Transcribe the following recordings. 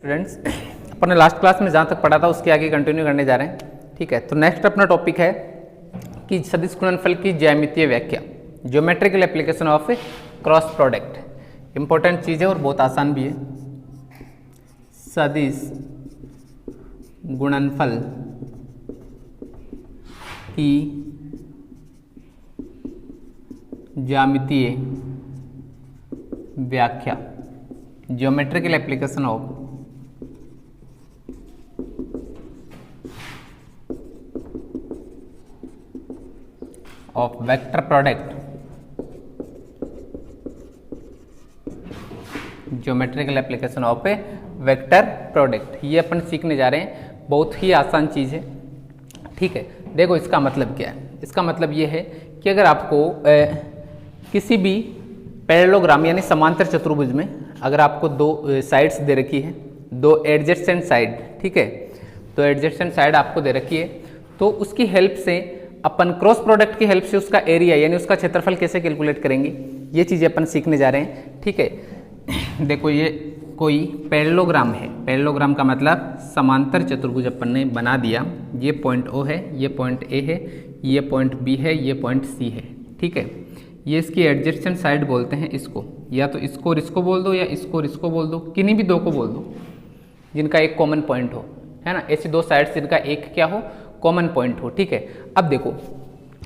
Students, अपन ने last class में जहाँ तक पढ़ा था उसके आगे कंटिन्यू करने जा रहे हैं। ठीक है, तो नेक्स्ट अपना टॉपिक है कि सदिश गुणनफल की ज्यामितीय व्याख्या, geometrical application of cross product. Important चीज़ है और बहुत आसान भी है। सदिश गुणनफल की ज्यामितीय व्याख्या, geometrical application of vector product, geometrical application of A vector product. ये अपन सीखने जा रहे हैं, बहुत ही आसान चीज़ है। ठीक है, देखो इसका मतलब क्या है। इसका मतलब ये है कि अगर आपको किसी भी पैरेललोग्राम यानी समांतर चतुर्भुज में अगर आपको दो साइड्स दे रखी है, दो एडजेसेंट साइड, ठीक है, तो एडजेसेंट साइड आपको दे रखी है, तो उसकी हेल्प से अपन क्रॉस प्रोडक्ट की हेल्प से उसका एरिया यानी उसका क्षेत्रफल कैसे कैलकुलेट करेंगे, ये चीज़ें अपन सीखने जा रहे हैं। ठीक है, देखो ये कोई पैरेललोग्राम है। पैरेललोग्राम का मतलब समांतर चतुर्भुज अपन ने बना दिया। ये पॉइंट O है, ये पॉइंट A है, ये पॉइंट B है, ये पॉइंट C है। ठीक है, ये इसकी एडजेसेंट साइड बोलते हैं इसको, या तो इसको और इसको बोल दो या इसको और इसको बोल दो, किन्हीं भी दो को बोल दो जिनका एक कॉमन पॉइंट हो, है ना। ऐसी दो साइड्स जिनका एक क्या हो, कॉमन पॉइंट हो। ठीक है, अब देखो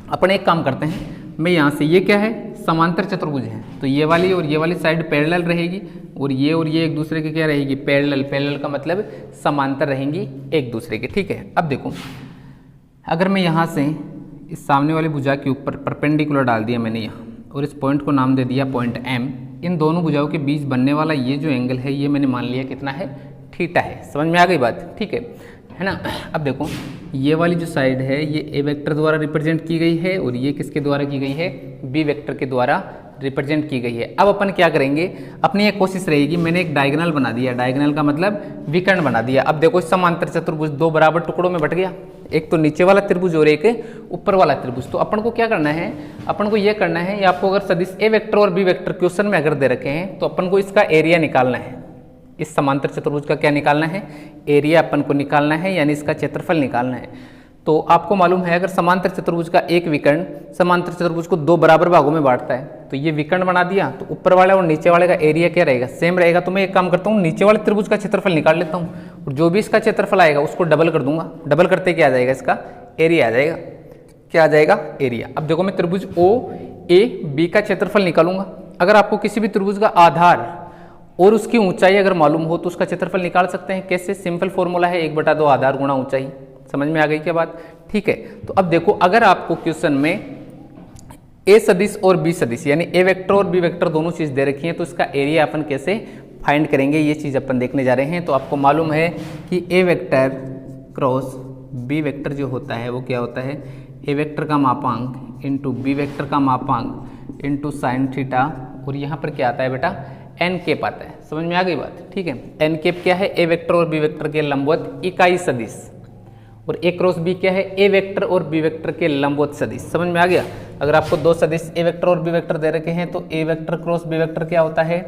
अपन एक काम करते हैं, मैं यहाँ से, ये क्या है, समांतर चतुर्भुज है, तो ये वाली और ये वाली साइड पैरेलल रहेगी और ये एक दूसरे के क्या रहेगी, पैरेलल। पैरेलल का मतलब समांतर रहेंगी एक दूसरे के। ठीक है, अब देखो अगर मैं यहाँ से इस सामने वाली भुजा के ऊपर परपेंडिकुलर डाल दिया मैंने यहाँ, और इस पॉइंट को नाम दे दिया पॉइंट M, इन दोनों भुजाओं के बीच बनने वाला ये जो एंगल है ये मैंने मान लिया कितना है, थीटा है। समझ में आ गई बात, ठीक है ना। अब देखो ये वाली जो साइड है ये A वेक्टर द्वारा रिप्रेजेंट की गई है और ये किसके द्वारा की गई है, B वेक्टर के द्वारा रिप्रेजेंट की गई है। अब अपन क्या करेंगे, अपनी एक कोशिश रहेगी, मैंने एक डायगोनल बना दिया, डायगोनल का मतलब विकर्ण बना दिया। अब देखो इस समांतर चतुर्भुज दो बराबर टुकड़ों में बट गया, एक तो नीचे वाला त्रिभुज और एक ऊपर वाला त्रिभुज। तो अपन को क्या करना है, अपन को ये करना है, या आपको अगर सदिश A वेक्टर और B वेक्टर क्वेश्चन में अगर दे रखे हैं तो अपन को इसका एरिया निकालना है। इस समांतर चतुर्भुज का क्या निकालना है, एरिया अपन को निकालना है, यानी इसका क्षेत्रफल निकालना है। तो आपको मालूम है अगर समांतर चतुर्भुज का एक विकर्ण समांतर चतुर्भुज को दो बराबर भागों में बांटता है, तो ये विकर्ण बना दिया, तो ऊपर वाले और नीचे वाले का एरिया क्या रहेगा, सेम रहेगा। तो मैं एक काम करता हूँ, नीचे वाले त्रिभुज का क्षेत्रफल निकाल लेता हूँ और जो भी इसका क्षेत्रफल आएगा उसको डबल कर दूंगा। डबल करते क्या आ जाएगा, इसका एरिया आ जाएगा। क्या आ जाएगा, एरिया। अब देखो मैं त्रिभुज OAB का क्षेत्रफल निकालूंगा। अगर आपको किसी भी त्रिभुज का आधार और उसकी ऊंचाई अगर मालूम हो तो उसका क्षेत्रफल निकाल सकते हैं। कैसे, सिंपल फॉर्मूला है 1/2 आधार गुणा ऊंचाई। समझ में आ गई क्या बात, ठीक है। तो अब देखो अगर आपको क्वेश्चन में A सदिश और B सदिश यानी A वेक्टर और B वेक्टर दोनों चीज दे रखी है, तो इसका एरिया अपन कैसे फाइंड करेंगे, ये चीज अपन देखने जा रहे हैं। तो आपको मालूम है कि A vector cross B vector जो होता है वो क्या होता है, A वेक्टर का मापांक इंटू B वेक्टर का मापांक इंटू साइन थीटा, और यहाँ पर क्या आता है बेटा, एन कैप आता है। समझ में आ गई बात, ठीक है। एन कैप क्या है, A वेक्टर और B वेक्टर के लंबवत इकाई सदिश, और A क्रॉस B क्या है, A वेक्टर और B वेक्टर के लंबवत सदिश। समझ में आ गया। अगर आपको दो सदिश A वेक्टर और B वेक्टर दे रखे हैं तो A vector cross B vector क्या होता है,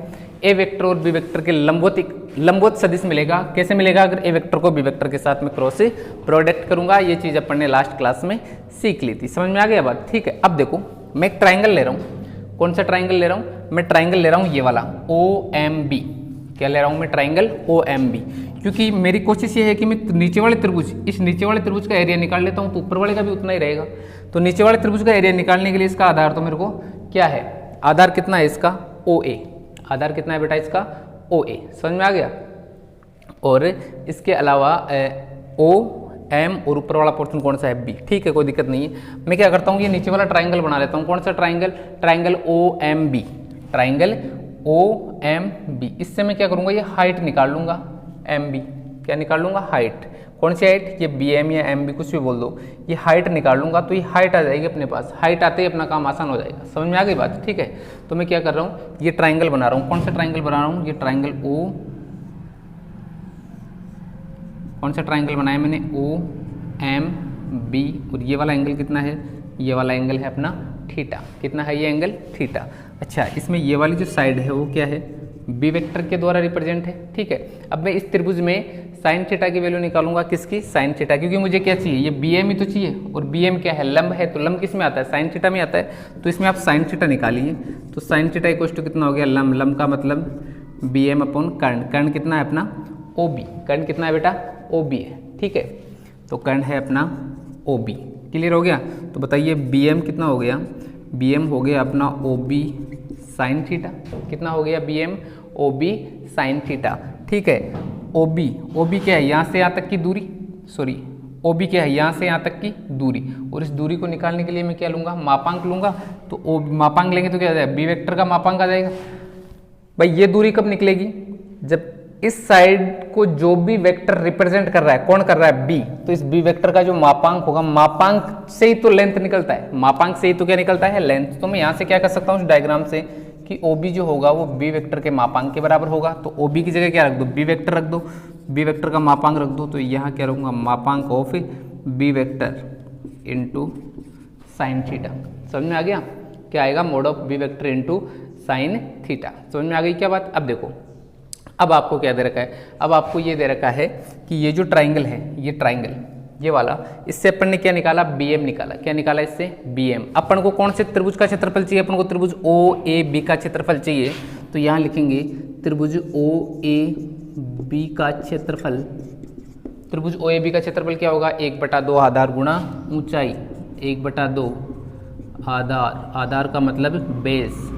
A वेक्टर और B वेक्टर के लंबवत सदिश मिलेगा। कैसे मिलेगा, अगर A वेक्टर को B वेक्टर के साथ में क्रॉस प्रोडक्ट करूंगा। ये चीज अपन ने लास्ट क्लास में सीख ली थी। समझ में आ गया बात, ठीक है। अब देखो मैं एक ट्राइंगल ले रहा हूँ। कौन सा ट्राइंगल ले रहा हूँ, मैं ट्राइंगल ले रहा हूँ ये वाला OMB। क्या ले रहा हूँ मैं, ट्राइंगल OMB, क्योंकि मेरी कोशिश ये है कि मैं नीचे वाले त्रिभुज, इस नीचे वाले त्रिभुज का एरिया निकाल लेता हूँ तो ऊपर वाले का भी उतना ही रहेगा। तो नीचे वाले त्रिभुज का एरिया निकालने के लिए इसका आधार तो मेरे को क्या है, आधार कितना है इसका, OA। आधार कितना है बेटा इसका, OA। समझ में आ गया। और इसके अलावा OM और ऊपर वाला पोर्शन कौन सा है, B। ठीक है, कोई दिक्कत नहीं है। मैं क्या करता हूँ, ये नीचे वाला ट्राइंगल बना लेता हूँ। कौन सा triangle, triangle OMB, triangle OMB। इससे मैं क्या करूँगा, ये हाइट निकाल लूँगा, MB। क्या निकाल लूँगा, हाइट। कौन सी हाइट, ये BM या MB कुछ भी बोल दो, ये हाइट निकाल लूँगा। तो ये हाइट आ जाएगी अपने पास। हाइट आते ही अपना काम आसान हो जाएगा। समझ में आ गई बात, ठीक है। तो मैं क्या कर रहा हूँ, ये ट्राइंगल बना रहा हूँ। कौन सा ट्राइंगल बना रहा हूँ, ये ट्राइंगल कौन सा ट्राइंगल बनाया मैंने, OMB। और ये वाला एंगल कितना है, ये वाला एंगल है अपना थीटा। कितना है ये एंगल, थीटा। अच्छा, इसमें ये वाली जो साइड है वो क्या है, बी वेक्टर के द्वारा रिप्रेजेंट है। ठीक है, अब मैं इस त्रिभुज में साइन थीटा की वैल्यू निकालूंगा, किसकी? साइन थीटा, क्योंकि मुझे क्या चाहिए? ये बी एम ही तो चाहिए, और बी एम क्या है? लंब है, तो लंब किस में आता है? साइन थीटा में आता है। तो इसमें आप साइन थीटा निकालिए, तो साइन थीटा इक्वल टू कितना हो गया? लंब। लंब का मतलब बी एम अपॉन कर्ण। कर्ण कितना है अपना? O B. कर्ण कितना है बेटा? ओ बी है। ठीक है, तो कर्ण है अपना ओ बी। क्लियर हो गया? तो बताइए बी एम कितना हो गया? बी एम हो गया अपना ओ बी साइन थीटा। कितना हो गया? B M O B sine theta. ठीक है, ओ बी क्या है? यहाँ से यहाँ तक की दूरी, सॉरी ओ बी क्या है? यहाँ से यहाँ तक की दूरी, और इस दूरी को निकालने के लिए मैं क्या लूँगा? मापांक लूँगा। तो ओ मापांक लेंगे तो क्या आ जाएगा? बी वेक्टर का मापांक आ जाएगा। भाई ये दूरी कब निकलेगी? जब इस साइड को जो भी वेक्टर रिप्रेजेंट कर रहा है, कौन कर रहा है? बी, तो इस बी वेक्टर का जो मापांक होगा, मापांक से ही तो लेंथ निकलता है, मापांक से ही तो क्या निकलता है? लेंथ। तो मैं यहाँ से क्या कर सकता हूँ इस डायग्राम से कि ओ बी जो होगा वो बी वेक्टर के मापांक के बराबर होगा। तो ओ बी की जगह क्या रख दो? बी वेक्टर रख दो, बी वेक्टर का मापांक रख दो। तो यहाँ क्या रखूँगा? मापांक of B vector into sine theta. समझ में आ गया? क्या आएगा? Mod of B vector into sine theta. समझ में आ गई क्या बात? अब देखो, अब आपको क्या दे रखा है? अब आपको ये दे रखा है कि ये जो ट्राइंगल है, ये ट्राइंगल ये वाला, इससे अपन ने क्या निकाला? बी एम निकाला। क्या निकाला इससे? B M. अपन को कौन से त्रिभुज का क्षेत्रफल चाहिए? अपन को त्रिभुज ओ ए बी का क्षेत्रफल चाहिए। तो यहाँ लिखेंगे त्रिभुज ओ ए बी का क्षेत्रफल। त्रिभुज ओ ए बी का क्षेत्रफल क्या होगा? 1/2 आधार गुणा ऊंचाई। 1/2 आधार, आधार का मतलब बेस,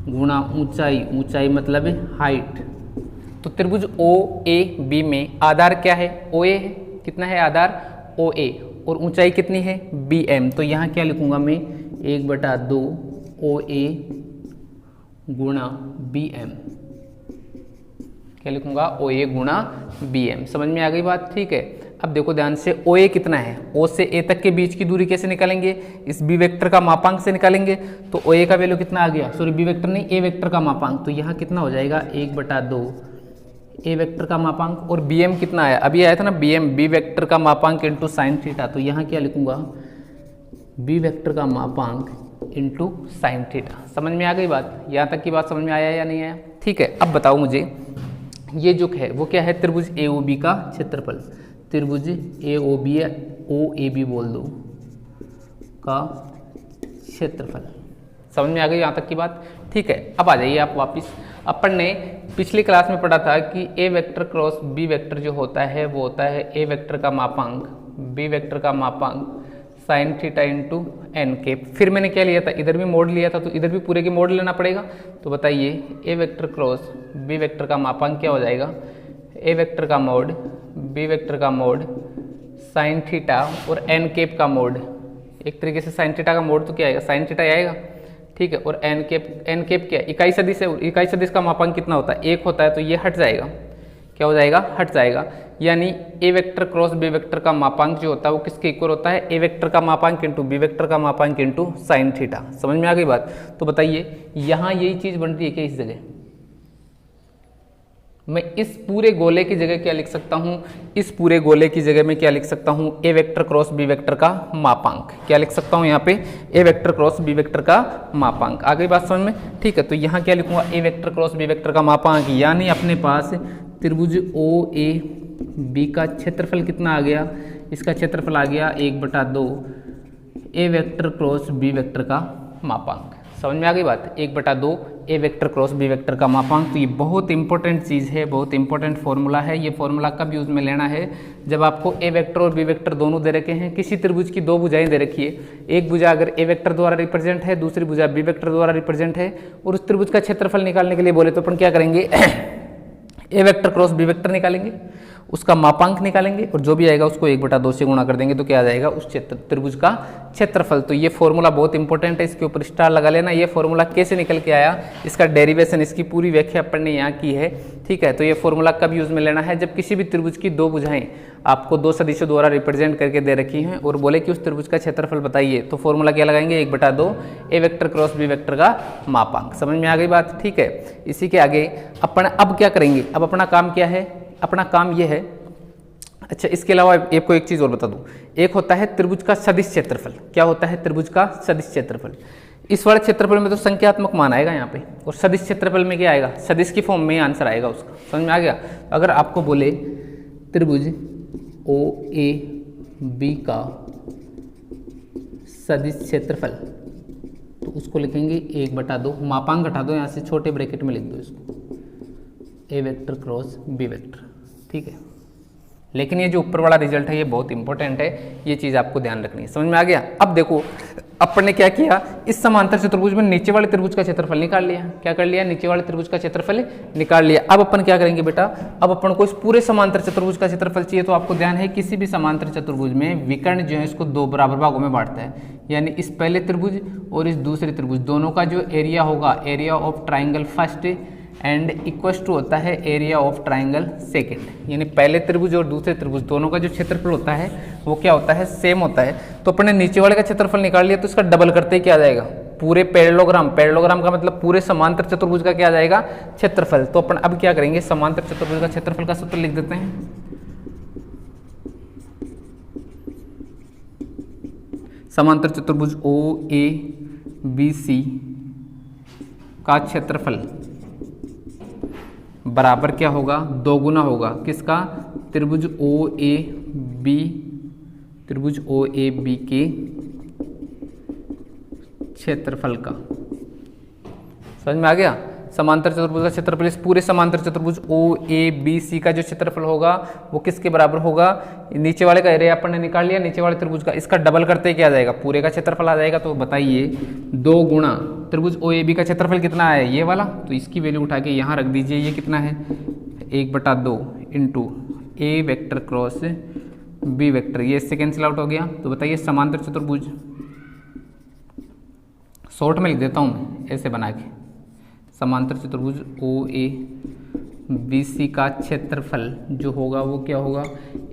गुणा ऊंचाई, ऊंचाई मतलब हाइट। तो त्रिभुज ओ ए बी में आधार क्या है? ओ ए है। कितना है आधार? ओ ए, और ऊंचाई कितनी है? B M. तो यहाँ क्या लिखूंगा मैं? 1/2 ओ ए गुणा बी एम। क्या लिखूंगा? ओ ए गुणा बी एम। समझ में आ गई बात? ठीक है, अब देखो ध्यान से, ओ ए कितना है? ओ से ए तक के बीच की दूरी कैसे निकालेंगे? इस बी वेक्टर का मापांक से निकालेंगे। तो ओ ए का वैल्यू कितना आ गया? सॉरी बी वेक्टर नहीं, ए वेक्टर का मापांक। तो यहाँ कितना हो जाएगा? 1/2 ए वेक्टर का मापांक, और बी एम कितना आया? अभी आया था ना बी एम, बी वेक्टर का मापांक इंटू साइन थीटा। तो यहाँ क्या लिखूंगा? बी वेक्टर का मापांक इंटू साइन थीटा। समझ में आ गई बात? यहाँ तक की बात समझ में आया या नहीं आया? ठीक है, अब बताओ मुझे, ये जो है वो क्या है? त्रिभुज ए ओ बी का क्षेत्रफल। त्रिभुज ए ओ बी या ओ ए बी बोल दो का क्षेत्रफल। समझ में आ गई यहाँ तक की बात? ठीक है, अब आ जाइए आप वापिस। अपन ने पिछली क्लास में पढ़ा था कि A vector cross B vector जो होता है वो होता है ए वेक्टर का मापांक बी वेक्टर का मापांक sine theta into N cap. फिर मैंने क्या लिया था? इधर भी मोड लिया था, तो इधर भी पूरे के मोड लेना पड़ेगा। तो बताइए ए वेक्टर क्रॉस बी वेक्टर का मापांक क्या हो जाएगा? ए वेक्टर का मोड बी वेक्टर का मोड साइन थीटा और एन कैप का मोड। एक तरीके से साइन थीटा का मोड तो क्या आएगा? साइन थीटा आएगा। ठीक है, और एन कैप क्या है? इकाई सदिश है। इकाई सदिश का मापांक कितना होता है? 1 होता है, तो ये हट जाएगा। क्या हो जाएगा? हट जाएगा। यानी ए वेक्टर क्रॉस बी वेक्टर का मापांक जो होता है वो किसके इक्वल होता है? ए वेक्टर का मापांक इंटू बी वेक्टर का मापांक इंटू साइन थीटा। समझ में आ गई बात? तो बताइए यहाँ यही चीज बन रही है क्या? इस जगह मैं इस पूरे गोले की जगह क्या लिख सकता हूँ? इस पूरे गोले की जगह में क्या लिख सकता हूँ? A vector cross B vector का मापांक। क्या लिख सकता हूँ यहाँ पे? A vector cross B vector का मापांक। आ गई बात समझ में? ठीक है, तो यहाँ क्या लिखूंगा? ए वेक्टर क्रॉस बी वेक्टर का मापांक। यानी अपने पास त्रिभुज ओ ए बी का क्षेत्रफल कितना आ गया? इसका क्षेत्रफल आ गया 1/2 ए वेक्टर क्रॉस बी वेक्टर का मापांक। समझ में आ गई बात? 1/2 ए वेक्टर क्रॉस बी वेक्टर का मापांक। तो ये बहुत इंपॉर्टेंट चीज़ है, बहुत इंपॉर्टेंट फॉर्मूला है। ये फॉर्मूला कब यूज में लेना है? जब आपको ए वेक्टर और बी वेक्टर दोनों दे रखे हैं। किसी त्रिभुज की 2 भुजाएं दे रखी है, एक भुजा अगर ए वेक्टर द्वारा रिप्रेजेंट है, दूसरी भुजा बी वेक्टर द्वारा रिप्रेजेंट है, और उस त्रिभुज का क्षेत्रफल निकालने के लिए बोले तो अपन क्या करेंगे? ए वेक्टर क्रॉस बी वेक्टर निकालेंगे, उसका मापांक निकालेंगे, और जो भी आएगा उसको 1/2 से गुणा कर देंगे, तो क्या आ जाएगा? उस त्रिभुज का क्षेत्रफल। तो ये फॉर्मूला बहुत इंपॉर्टेंट है, इसके ऊपर स्टार लगा लेना। ये फॉर्मूला कैसे निकल के आया, इसका डेरिवेशन, इसकी पूरी व्याख्या अपन ने यहाँ की है। ठीक है, तो ये फॉर्मूला कब यूज में लेना है? जब किसी भी त्रिभुज की 2 भुजाएं आपको 2 सदिशों द्वारा रिप्रेजेंट करके दे रखी हैं और बोले कि उस त्रिभुज का क्षेत्रफल बताइए, तो फॉर्मूला क्या लगाएंगे? 1/2 ए वेक्टर क्रॉस बी वेक्टर का मापांक। समझ में आ गई बात? ठीक है, इसी के आगे अपन अब क्या करेंगे? अब अपना काम क्या है? अपना काम ये है, अच्छा इसके अलावा आपको एक चीज़ और बता दूं, एक होता है त्रिभुज का सदिश क्षेत्रफल। क्या होता है? त्रिभुज का सदिश क्षेत्रफल। इस वाले क्षेत्रफल में तो संख्यात्मक मान आएगा यहाँ पे, और सदिश क्षेत्रफल में क्या आएगा, सदिश की फॉर्म में ही आंसर आएगा उसका। समझ में आ गया। अगर आपको बोले त्रिभुज ओ ए बी का सदिश क्षेत्रफल, तो उसको लिखेंगे 1/2, मापांक घटा दो यहाँ से, छोटे ब्रैकेट में लिख दो इसको, ए वेक्टर क्रॉस बी वेक्टर। ठीक है, लेकिन ये जो ऊपर वाला रिजल्ट है ये बहुत इंपॉर्टेंट है, ये चीज़ आपको ध्यान रखनी है। समझ में आ गया। अब देखो अपन ने क्या किया, इस समांतर चतुर्भुज में नीचे वाले त्रिभुज का क्षेत्रफल निकाल लिया। क्या कर लिया, नीचे वाले त्रिभुज का क्षेत्रफल निकाल लिया। अब अपन क्या करेंगे बेटा, अब अपन को इस पूरे समांतर चतुर्भुज का क्षेत्रफल चाहिए। तो आपको ध्यान है किसी भी समांतर चतुर्भुज में विकर्ण जो है इसको 2 बराबर भागों में बांटता है, यानी इस पहले त्रिभुज और इस दूसरे त्रिभुज दोनों का जो एरिया होगा, area of triangle first and equals to होता है एरिया ऑफ ट्राइंगल सेकंड, यानी पहले त्रिभुज और दूसरे त्रिभुज दोनों का जो क्षेत्रफल होता है वो क्या होता है, सेम होता है। तो अपन ने नीचे वाले का क्षेत्रफल निकाल लिया, तो इसका डबल करते ही क्या आ जाएगा, पूरे पैरेललोग्राम, पैरेललोग्राम का मतलब पूरे समांतर चतुर्भुज का क्या आ जाएगा, क्षेत्रफल। तो अपन अब क्या करेंगे, समांतर चतुर्भुज का क्षेत्रफल का सूत्र लिख देते हैं। समांतर चतुर्भुज ओ ए बी सी का क्षेत्रफल बराबर क्या होगा, 2 गुना होगा किसका, त्रिभुज ओ ए बी, त्रिभुज ओ ए बी के क्षेत्रफल का। समझ में आ गया। समांतर चतुर्भुज का क्षेत्रफल, इस पूरे समांतर चतुर्भुज ओ ए बी सी का जो क्षेत्रफल होगा वो किसके बराबर होगा, नीचे वाले का एरिया अपन ने निकाल लिया, नीचे वाले त्रिभुज का, इसका डबल करते क्या आ जाएगा, पूरे का क्षेत्रफल आ जाएगा। तो बताइए 2 गुणा त्रिभुज ओ ए बी का क्षेत्रफल कितना है, ये वाला, तो इसकी वैल्यू उठा के यहाँ रख दीजिए, ये कितना है 1/2 इंटू ए वेक्टर क्रॉस बी वेक्टर, ये इससे कैंसिल आउट हो गया। तो बताइए समांतर चतुर्भुज, शॉर्ट में लिख देता हूँ मैं ऐसे बना के, समांतर चतुर्भुज ओ ए बी सी का क्षेत्रफल जो होगा वो क्या होगा,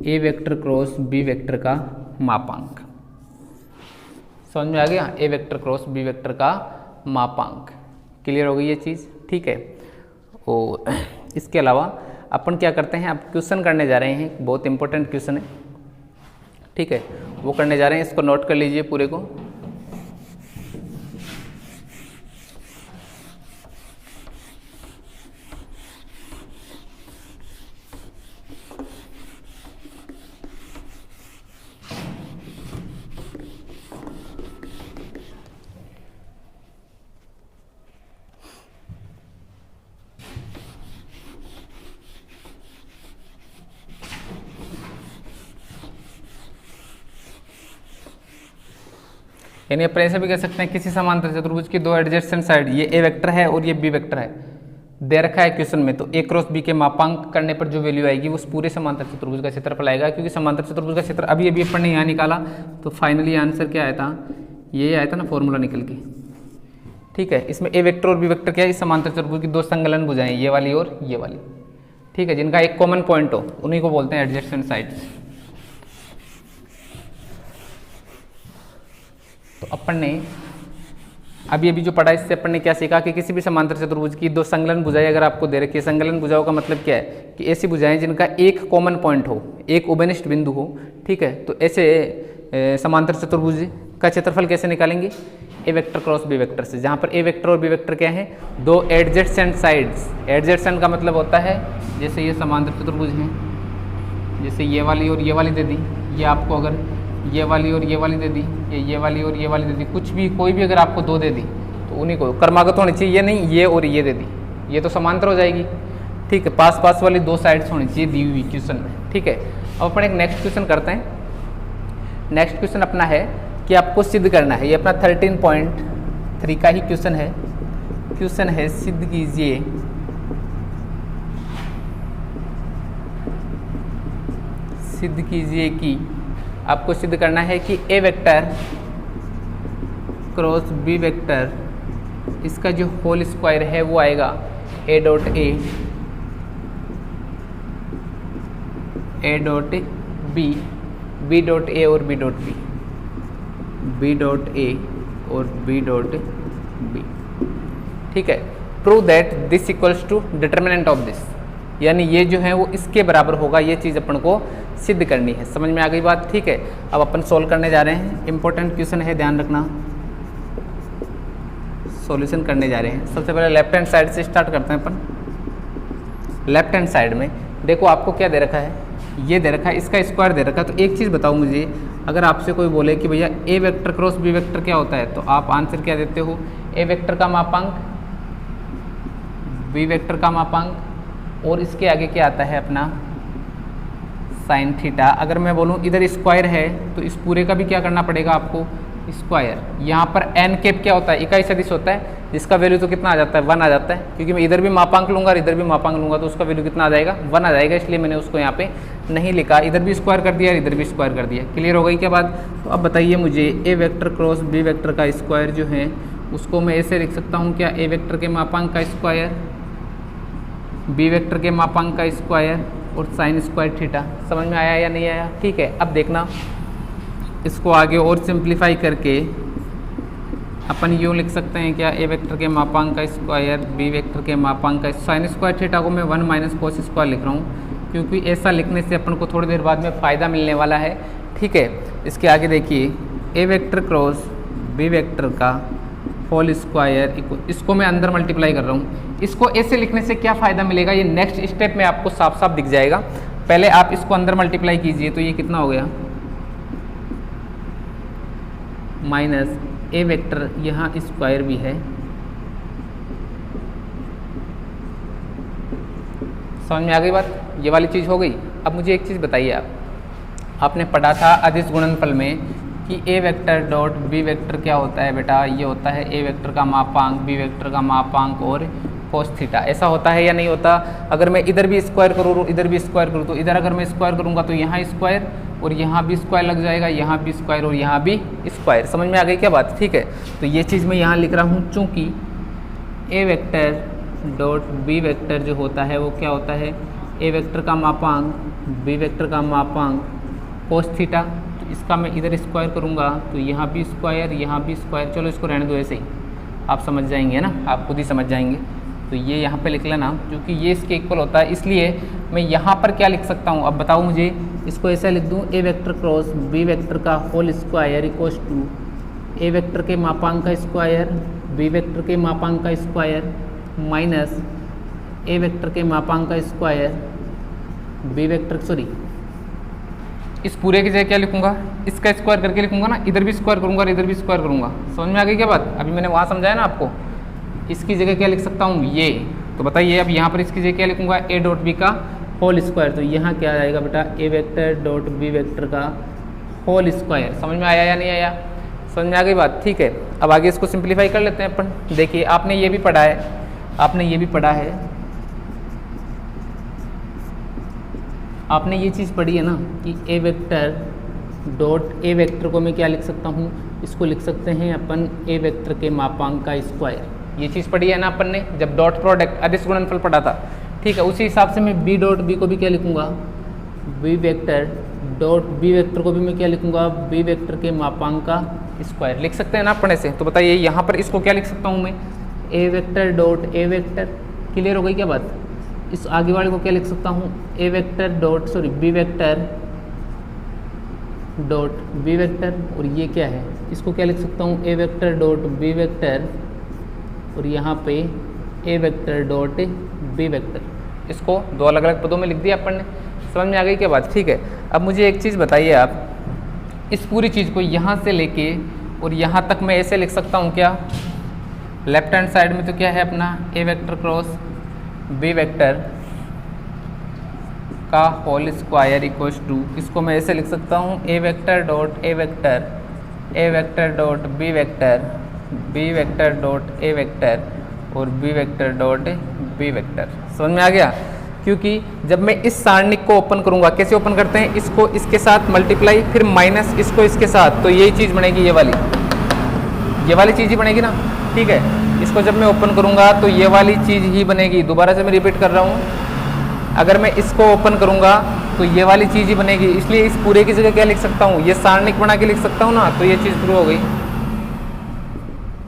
ए वेक्टर क्रॉस बी वेक्टर का मापांक। समझ में आ गया, ए वेक्टर क्रॉस बी वेक्टर का मापांक। क्लियर हो गई ये चीज़, ठीक है। और इसके अलावा अपन क्या करते हैं, अब क्वेश्चन करने जा रहे हैं, बहुत इंपॉर्टेंट क्वेश्चन है, ठीक है, वो करने जा रहे हैं, इसको नोट कर लीजिए पूरे को। यानी अपन ऐसे भी कह सकते हैं किसी समांतर चतुर्भुज की 2 एडजेसेंट साइड, ये ए वेक्टर है और ये बी वेक्टर है, दे रखा है क्वेश्चन में, तो ए क्रॉस बी के मापांक करने पर जो वैल्यू आएगी वो उस पूरे समांतर चतुर्भुज का क्षेत्रफल आएगा। क्योंकि समांतर चतुर्भुज का क्षेत्र अभी अपन ने यहाँ निकाला, तो फाइनली आंसर क्या आया था, ये आया था ना फॉर्मूला निकल के, ठीक है। इसमें ए वेक्टर और बी वेक्टर क्या है, इस समांतर चतुर्भुज की 2 संलग्न भुजाएं, ये वाली और ये वाली, ठीक है, जिनका एक कॉमन पॉइंट हो, उन्हीं को बोलते हैं एडजेसेंट साइड्स। तो अपन ने अभी जो पढ़ा इससे अपन ने क्या सीखा कि किसी भी समांतर चतुर्भुज की 2 संलग्न भुजाएं अगर आपको दे रखी है, संलग्न भुजाओं का मतलब क्या है कि ऐसी भुजाएं जिनका एक कॉमन पॉइंट हो, एक उभयनिष्ठ बिंदु हो, ठीक है। तो ऐसे समांतर चतुर्भुज का क्षेत्रफल कैसे निकालेंगे, ए वेक्टर क्रॉस बी वेक्टर से, जहाँ पर ए वेक्टर और बी वेक्टर क्या है, 2 एडजेसेंट साइड्स। एडजेसेंट का मतलब होता है जैसे ये समांतर चतुर्भुज हैं, जैसे ये वाली और ये वाली दे दी, ये आपको अगर ये वाली और ये वाली दे दी, ये वाली और ये वाली दे दी, कुछ भी कोई भी अगर आपको 2 दे दी तो उन्हीं को क्रमागत होनी चाहिए, ये नहीं ये और ये दे दी, ये तो समांतर हो जाएगी, ठीक है। पास पास वाली 2 साइड्स होनी चाहिए दी हुई क्वेश्चन में, ठीक है। अब अपन एक नेक्स्ट क्वेश्चन करते हैं। नेक्स्ट क्वेश्चन अपना है कि आपको सिद्ध करना है, ये अपना 13.3 का ही क्वेश्चन है। क्वेश्चन है सिद्ध कीजिए कि आपको सिद्ध करना है कि A vector cross B vector, इसका जो होल स्क्वायर है वो आएगा A dot B, B dot A और B dot B, B dot A और बी डॉट बी, ठीक है। Prove that this equals to determinant of this, यानी ये जो है वो इसके बराबर होगा, ये चीज़ अपन को सिद्ध करनी है। समझ में आ गई बात, ठीक है। अब अपन सोल्व करने जा रहे हैं, इंपॉर्टेंट क्वेश्चन है, ध्यान रखना। सॉल्यूशन करने जा रहे हैं। सबसे पहले लेफ्ट हैंड साइड से स्टार्ट करते हैं अपन। लेफ्ट हैंड साइड में देखो आपको क्या दे रखा है, ये दे रखा है, इसका स्क्वायर दे रखा है। तो एक चीज़ बताओ मुझे, अगर आपसे कोई बोले कि भैया ए वेक्टर क्रॉस बी वेक्टर क्या होता है, तो आप आंसर क्या देते हो? ए वेक्टर का मापांक, बी वेक्टर का मापांक, और इसके आगे क्या आता है अपना साइन थीटा। अगर मैं बोलूँ इधर स्क्वायर है तो इस पूरे का भी क्या करना पड़ेगा आपको? स्क्वायर। यहाँ पर एन कैप क्या होता है? इकाई सदिश होता है, जिसका वैल्यू तो कितना आ जाता है? 1 आ जाता है, क्योंकि मैं इधर भी मापांक लूंगा और इधर भी मापांक लूंगा तो उसका वैल्यू कितना आ जाएगा? 1 आ जाएगा। इसलिए मैंने उसको यहाँ पे नहीं लिखा, इधर भी स्क्वायर कर दिया, इधर भी स्क्वायर कर दिया। क्लियर हो गई क्या बात? तो अब बताइए मुझे, ए वेक्टर क्रॉस बी वेक्टर का स्क्वायर जो है उसको मैं ऐसे लिख सकता हूँ क्या? ए वेक्टर के मापांक का स्क्वायर, बी वेक्टर के मापांक का स्क्वायर और साइन स्क्वायर थीटा। समझ में आया या नहीं आया? ठीक है, अब देखना इसको आगे और सिंप्लीफाई करके अपन यूँ लिख सकते हैं क्या? ए वेक्टर के मापांक का स्क्वायर, बी वेक्टर के मापांक का साइन स्क्वायर थीटा को मैं 1 माइनस कोस स्क्वायर लिख रहा हूँ, क्योंकि ऐसा लिखने से अपन को थोड़ी देर बाद में फ़ायदा मिलने वाला है। ठीक है, इसके आगे देखिए, ए वेक्टर क्रॉस बी वेक्टर का होल स्क्वायर, इसको मैं अंदर मल्टीप्लाई कर रहा हूँ। इसको ऐसे लिखने से क्या फ़ायदा मिलेगा, ये नेक्स्ट स्टेप में आपको साफ साफ दिख जाएगा। पहले आप इसको अंदर मल्टीप्लाई कीजिए, तो ये कितना हो गया? माइनस ए वेक्टर, यहाँ स्क्वायर भी है, समझ में आ गई बात? ये वाली चीज़ हो गई। अब मुझे एक चीज़ बताइए, आपने पढ़ा था अदिश गुणनफल में कि A vector dot B vector क्या होता है बेटा? ये होता है ए वेक्टर का मापांक, बी वेक्टर का मापांक और कोस थीटा। ऐसा होता है या नहीं होता? अगर मैं इधर भी स्क्वायर करूँ, इधर भी स्क्वायर करूँ, तो इधर अगर मैं स्क्वायर करूँगा तो यहाँ स्क्वायर और यहाँ भी स्क्वायर लग जाएगा, यहाँ भी स्क्वायर और यहाँ भी स्क्वायर। समझ में आ गई क्या बात? ठीक है, तो ये चीज़ मैं यहाँ लिख रहा हूँ, चूँकि ए वेक्टर डॉट बी वेक्टर जो होता है वो क्या होता है? ए वेक्टर का मापांक, बी वेक्टर का मापांक कोस थीटा। तो इसका मैं इधर स्क्वायर करूँगा तो यहाँ भी स्क्वायर, यहाँ भी स्क्वायर। चलो इसको रहने दो ऐसे ही, आप समझ जाएंगे ना, आप खुद ही समझ जाएंगे। तो ये यहाँ पे लिख लेना, क्योंकि ये इसके इक्वल होता है, इसलिए मैं यहाँ पर क्या लिख सकता हूँ? अब बताओ मुझे, इसको ऐसा लिख दूँ, A vector cross B vector का whole square equals to A vector के मापांक का स्क्वायर, बी वेक्टर के मापांक का स्क्वायर माइनस ए वेक्टर के मापांक का स्क्वायर, बी वेक्टर सॉरी इस पूरे की जगह क्या लिखूंगा? इसका स्क्वायर करके लिखूंगा ना, इधर भी स्क्वायर करूंगा और इधर भी स्क्वायर करूंगा। समझ में आ गई क्या बात? अभी मैंने वहाँ समझाया ना आपको। इसकी जगह क्या लिख सकता हूँ? ये। तो बताइए अब यहाँ पर इसकी जगह क्या लिखूंगा? ए डॉट बी का होल स्क्वायर। तो यहाँ क्या आएगा बेटा? ए वेक्टर डॉट बी वेक्टर का होल स्क्वायर। समझ में आया या नहीं आया? समझ में आ गई बात? ठीक है, अब आगे इसको सिंप्लीफाई कर लेते हैं अपन। देखिए आपने ये भी पढ़ा है, आपने ये भी पढ़ा है, आपने ये चीज़ पढ़ी है ना कि A vector dot A vector को मैं क्या लिख सकता हूँ? इसको लिख सकते हैं अपन ए वेक्टर के मापांक का स्क्वायर। ये चीज़ पढ़ी है ना अपन ने, जब डॉट प्रोडक्ट अदिश गुणनफल पढ़ा था। ठीक है, उसी हिसाब से मैं बी डॉट बी को भी क्या लिखूँगा? B vector dot B vector को भी मैं क्या लिखूँगा? बी वेक्टर के मापांक का स्क्वायर लिख सकते हैं ना अपने से। तो बताइए यहाँ पर इसको क्या लिख सकता हूँ मैं? A vector dot A vector. Clear हो गई क्या बात? इस आगे वाले को क्या लिख सकता हूँ? A vector dot sorry B vector dot B vector, और ये क्या है? इसको क्या लिख सकता हूँ? A vector dot B vector, और यहाँ पे A vector dot B vector. इसको दो अलग अलग पदों में लिख दिया अपन ने। समझ में आ गई क्या बात? ठीक है, अब मुझे एक चीज़ बताइए, आप इस पूरी चीज़ को यहाँ से लेके और यहाँ तक मैं ऐसे लिख सकता हूँ क्या? लेफ्ट हैंड साइड में तो क्या है अपना? A vector cross B vector का होल स्क्वायर इक्वल्स टू, इसको मैं ऐसे लिख सकता हूँ? A vector dot A vector, A vector dot B vector, B vector dot A vector और B vector dot B vector. समझ में आ गया? क्योंकि जब मैं इस सारणिक को ओपन करूँगा, कैसे ओपन करते हैं? इसको इसके साथ मल्टीप्लाई, फिर माइनस इसको इसके साथ, तो यही चीज़ बनेगी, ये वाली चीज़ ही बनेगी ना। ठीक है, इसको जब मैं ओपन करूँगा तो ये वाली चीज़ ही बनेगी। दोबारा से मैं रिपीट कर रहा हूँ, अगर मैं इसको ओपन करूँगा तो ये वाली चीज़ ही बनेगी। इसलिए इस पूरे की जगह क्या लिख सकता हूँ? ये सारणिक बना के लिख सकता हूँ ना, तो ये चीज़ प्रूव हो गई।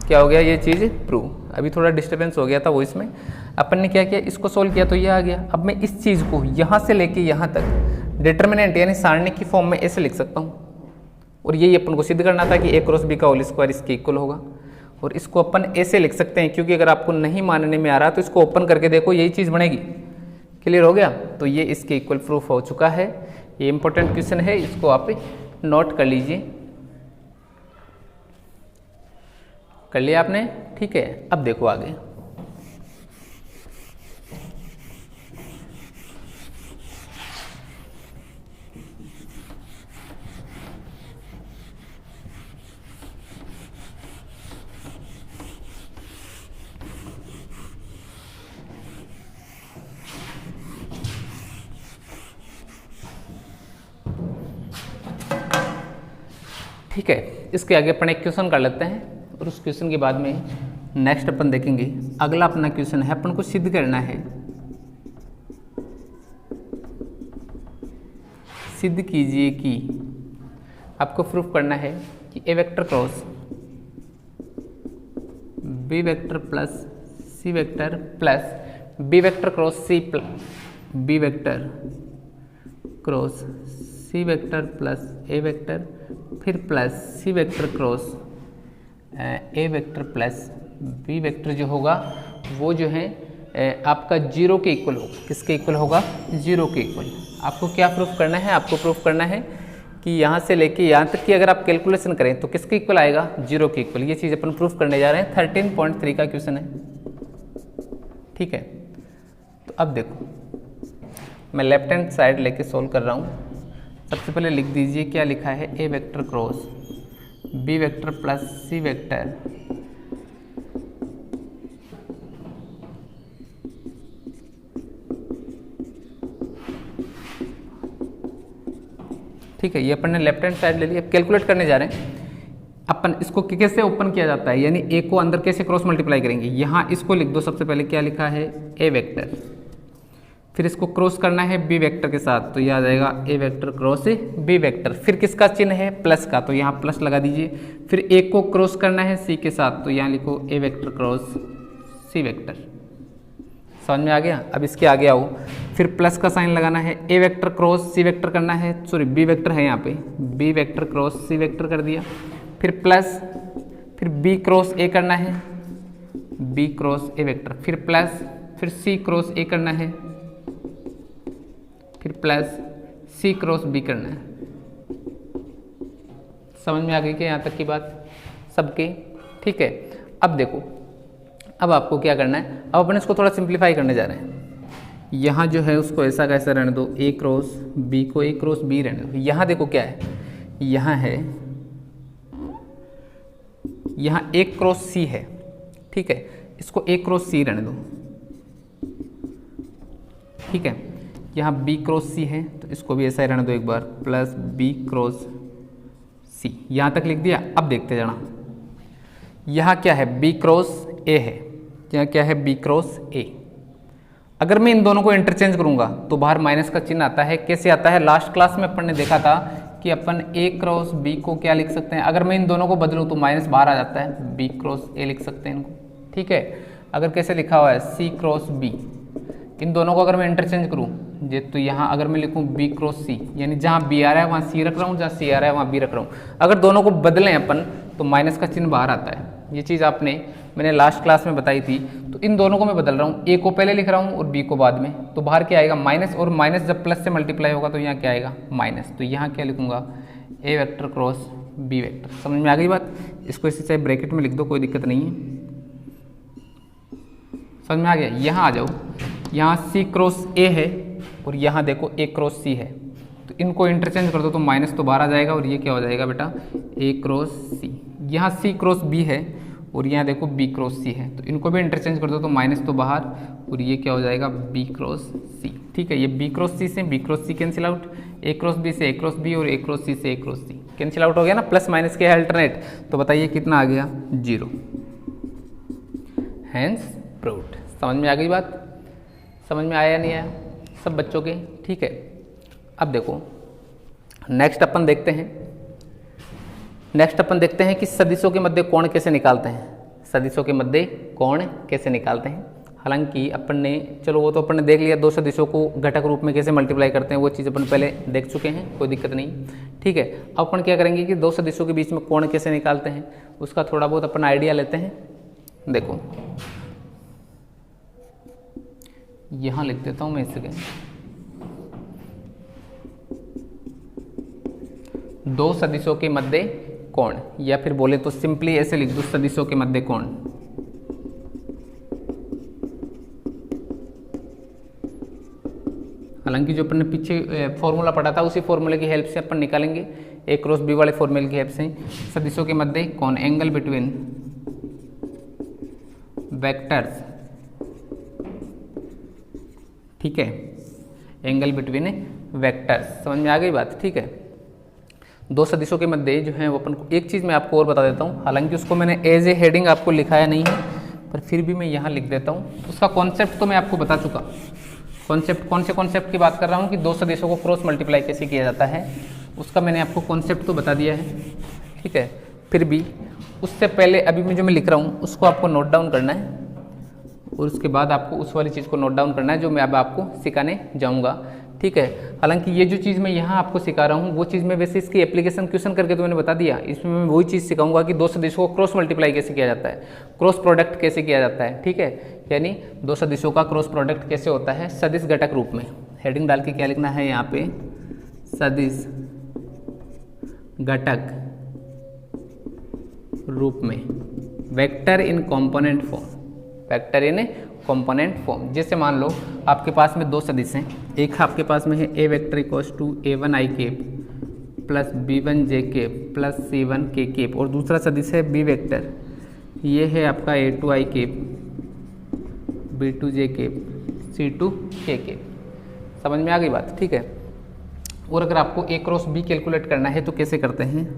क्या हो गया? ये चीज़ प्रूव। अभी थोड़ा डिस्टर्बेंस हो गया था वो इसमें। अपन ने क्या किया? इसको सोल्व किया तो ये आ गया। अब मैं इस चीज़ को यहाँ से लेके यहाँ तक डिटर्मिनेंट यानी सारणिक की फॉर्म में ऐसे लिख सकता हूँ, और यही अपन को सिद्ध करना था कि ए क्रॉस बी का होल स्क्वायर इसके इक्वल होगा। और इसको अपन ऐसे लिख सकते हैं, क्योंकि अगर आपको नहीं मानने में आ रहा तो इसको ओपन करके देखो, यही चीज़ बनेगी। क्लियर हो गया? तो ये इसके इक्वल प्रूफ हो चुका है। ये इंपॉर्टेंट क्वेश्चन है, इसको आप नोट कर लीजिए। कर लिया आपने? ठीक है। अब देखो आगे। ठीक है, इसके आगे अपन एक क्वेश्चन कर लेते हैं और उस क्वेश्चन के बाद में नेक्स्ट अपन देखेंगे। अगला अपना क्वेश्चन है, अपन को सिद्ध करना है, सिद्ध कीजिए कि, आपको प्रूफ करना है कि A vector cross B vector plus C vector plus B vector cross C B vector cross C vector plus A vector, फिर plus C vector cross A vector plus B vector जो होगा वो जो है आपका जीरो के equal होगा। किसके इक्वल होगा? जीरो के इक्वल। आपको क्या प्रूफ करना है? आपको प्रूफ करना है कि यहाँ से लेके यहाँ तक की अगर आप कैलकुलेशन करें तो किसके इक्वल आएगा? जीरो के इक्वल। ये चीज़ अपन प्रूफ करने जा रहे हैं। 13.3 का क्वेश्चन है। ठीक है, तो अब देखो मैं लेफ्ट हैंड साइड लेके सोल्व कर रहा हूँ। सबसे पहले लिख दीजिए क्या लिखा है, A vector cross B vector plus C vector ठीक है, ये अपन ने लेफ्ट हैंड साइड ले लिया। अब कैलकुलेट करने जा रहे हैं अपन, इसको कैसे ओपन किया जाता है, यानी ए को अंदर कैसे क्रॉस मल्टीप्लाई करेंगे। यहाँ इसको लिख दो, सबसे पहले क्या लिखा है, ए वेक्टर, फिर इसको क्रॉस करना है बी वेक्टर के साथ, तो यह आ जाएगा ए वेक्टर क्रॉस बी वेक्टर। फिर किसका चिन्ह है? प्लस का, तो यहाँ प्लस लगा दीजिए। फिर ए को क्रॉस करना है सी के साथ, तो यहाँ लिखो ए वेक्टर क्रॉस सी वेक्टर। समझ में आ गया? अब इसके आगे आओ, फिर प्लस का साइन लगाना है, A vector cross C vector करना है, सॉरी बी वेक्टर है यहाँ पे, B vector cross C vector कर दिया। फिर प्लस, फिर बी क्रॉस ए करना है, बी क्रॉस ए वेक्टर, फिर प्लस, फिर सी क्रॉस ए करना है, फिर प्लस सी क्रॉस बी करना है। समझ में आ गई क्या यहाँ तक की बात सबके? ठीक है, अब देखो, अब आपको क्या करना है, अब अपन इसको थोड़ा सिंप्लीफाई करने जा रहे हैं। यहाँ जो है उसको ऐसा कैसा रहने दो, ए क्रॉस बी को ए क्रॉस बी रहने दो। यहाँ देखो क्या है, यहाँ है, यहाँ ए क्रॉस सी है। ठीक है, इसको ए क्रॉस सी रहने दो। ठीक है, यहाँ बी क्रॉस सी है तो इसको भी ऐसा ही रहने दो एक बार, प्लस बी क्रॉस सी। यहाँ तक लिख दिया। अब देखते जाना, यहाँ क्या है, बी क्रॉस ए है, यहाँ क्या है, बी क्रॉस ए। अगर मैं इन दोनों को इंटरचेंज करूंगा तो बाहर माइनस का चिन्ह आता है। कैसे आता है? लास्ट क्लास में अपन ने देखा था कि अपन ए क्रॉस बी को क्या लिख सकते हैं, अगर मैं इन दोनों को बदलूं तो माइनस बाहर आ जाता है, बी क्रॉस ए लिख सकते हैं इनको। ठीक है, अगर कैसे लिखा हुआ है, सी क्रॉस बी, इन दोनों को अगर मैं इंटरचेंज करूँ तो यहाँ अगर मैं लिखूँ बी क्रॉस सी, यानी जहाँ बी आ रहा है वहाँ सी रख रहा हूँ, जहाँ सी आ रहा है वहाँ बी रख रहा हूँ। अगर दोनों को बदलें अपन तो माइनस का चिन्ह बाहर आता है। ये चीज़ मैंने लास्ट क्लास में बताई थी। तो इन दोनों को मैं बदल रहा हूँ, ए को पहले लिख रहा हूँ और बी को बाद में, तो बाहर क्या आएगा, माइनस, और माइनस जब प्लस से मल्टीप्लाई होगा तो यहाँ क्या आएगा, माइनस। तो यहाँ क्या लिखूँगा, ए वेक्टर क्रॉस बी वेक्टर। समझ में आ गई बात? इसको इसी से ब्रैकेट में लिख दो, कोई दिक्कत नहीं है। समझ में आ गया? यहाँ आ जाओ, यहाँ सी क्रॉस ए है और यहाँ देखो ए क्रॉस सी है, तो इनको इंटरचेंज कर दो तो माइनस तो बाहर आ जाएगा और ये क्या हो जाएगा बेटा, ए क्रॉस सी। यहाँ सी क्रॉस बी है और यहाँ देखो बी क्रॉस सी है, तो इनको भी इंटरचेंज कर दो तो माइनस तो बाहर और ये क्या हो जाएगा, बी क्रॉस सी। ठीक है, ये बी क्रॉस सी से बी क्रॉस सी कैंसिल आउट, ए क्रॉस बी से ए क्रॉस बी और ए क्रॉस सी से ए क्रॉस सी कैंसिल आउट हो गया ना, प्लस माइनस के अल्टरनेट। तो बताइए कितना आ गया, 0। Hence proved. समझ में आ गई बात? समझ में आया नहीं आया सब बच्चों के? ठीक है, अब देखो नेक्स्ट अपन देखते हैं कि सदिशों के मध्य कोण कैसे निकालते हैं। सदिशों के मध्य कोण कैसे निकालते हैं। हालांकि अपन ने चलो वो तो अपन ने देख लिया, दो सदिशों को घटक रूप में कैसे मल्टीप्लाई करते हैं वो चीज़ अपन पहले देख चुके हैं, कोई दिक्कत नहीं। ठीक है, अब अपन क्या करेंगे कि दो सदिशों के बीच में कोण कैसे निकालते हैं उसका थोड़ा बहुत अपन आइडिया लेते हैं। देखो यहाँ लिख देता हूँ मैं इसके, दो सदिशों के मध्य कोण, या फिर बोले तो सिंपली ऐसे लिख दो सदिशों के मध्य कोण। हालांकि जो अपन ने पीछे फॉर्मूला पढ़ा था उसी फॉर्मूले की हेल्प से अपन निकालेंगे, ए क्रॉस बी वाले फॉर्मूले की हेल्प से सदिशों के मध्य कोण, एंगल बिटवीन वेक्टर्स। ठीक है, एंगल बिटवीन वेक्टर्स, समझ में आ गई बात। ठीक है, दो सदिशों के मध्य जो है वो अपन को, एक चीज़ मैं आपको और बता देता हूँ, हालांकि उसको मैंने एज ए हेडिंग आपको लिखाया नहीं है पर फिर भी मैं यहाँ लिख देता हूँ। उसका कॉन्सेप्ट तो मैं आपको बता चुका। कॉन्सेप्ट कौन से कॉन्सेप्ट की बात कर रहा हूँ कि दो सदिशों को क्रॉस मल्टीप्लाई कैसे किया जाता है, उसका मैंने आपको कॉन्सेप्ट तो बता दिया है। ठीक है, फिर भी उससे पहले अभी मैं जो मैं लिख रहा हूँ उसको आपको नोट डाउन करना है और उसके बाद आपको उस वाली चीज़ को नोट डाउन करना है जो मैं अब आपको सिखाने जाऊँगा। ठीक है, हालांकि ये जो चीज़ मैं यहाँ आपको सिखा रहा हूँ वो चीज़ मैं वैसे इसकी एप्लीकेशन क्वेश्चन करके तो मैंने बता दिया, इसमें मैं वही चीज़ सिखाऊंगा कि दो सदिशों को क्रॉस मल्टीप्लाई कैसे किया जाता है, क्रॉस प्रोडक्ट कैसे किया जाता है। ठीक है, यानी दो सदिशों का क्रॉस प्रोडक्ट कैसे होता है सदिश घटक रूप में। हेडिंग डाल के क्या लिखना है यहाँ पे, सदिश घटक रूप में, वेक्टर इन कॉम्पोनेंट फॉर्म, वेक्टर इन कंपोनेंट फॉर्म। जैसे मान लो आपके पास में दो सदिश हैं, एक आपके पास में है A vector equals to a1 i cap plus b1 j cap plus c1 k cap, और दूसरा सदिश है बी वेक्टर, ये है आपका a2 i cap b2 j cap c2 k cap. समझ में आ गई बात। ठीक है, और अगर आपको a क्रॉस b कैलकुलेट करना है तो कैसे करते हैं,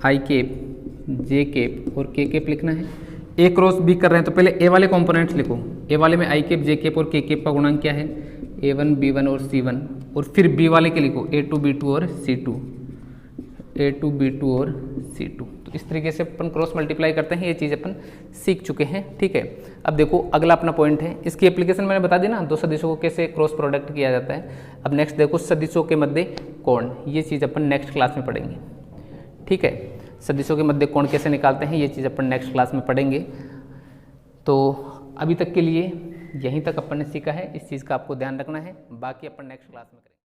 i कैप j कैप और k कैप लिखना है। ए क्रॉस बी कर रहे हैं तो पहले ए वाले कंपोनेंट्स लिखो, ए वाले में आई कैप जे कैप और के कैप का गुणांक क्या है, a1 b1 और c1, और फिर बी वाले के लिखो a2 b2 और c2, a2 b2 और c2। तो इस तरीके से अपन क्रॉस मल्टीप्लाई करते हैं, ये चीज़ अपन सीख चुके हैं। ठीक है, अब देखो अगला अपना पॉइंट है, इसकी एप्लीकेशन मैंने बता दी ना, दो सदिशों को कैसे क्रॉस प्रोडक्ट किया जाता है। अब नेक्स्ट देखो सदिशों के मध्य कोण, ये चीज़ अपन नेक्स्ट क्लास में पढ़ेंगे। ठीक है, सदिशों के मध्य कोण कैसे निकालते हैं ये चीज़ अपन नेक्स्ट क्लास में पढ़ेंगे। तो अभी तक के लिए यहीं तक अपन ने सीखा है, इस चीज़ का आपको ध्यान रखना है, बाकी अपन नेक्स्ट क्लास में करेंगे।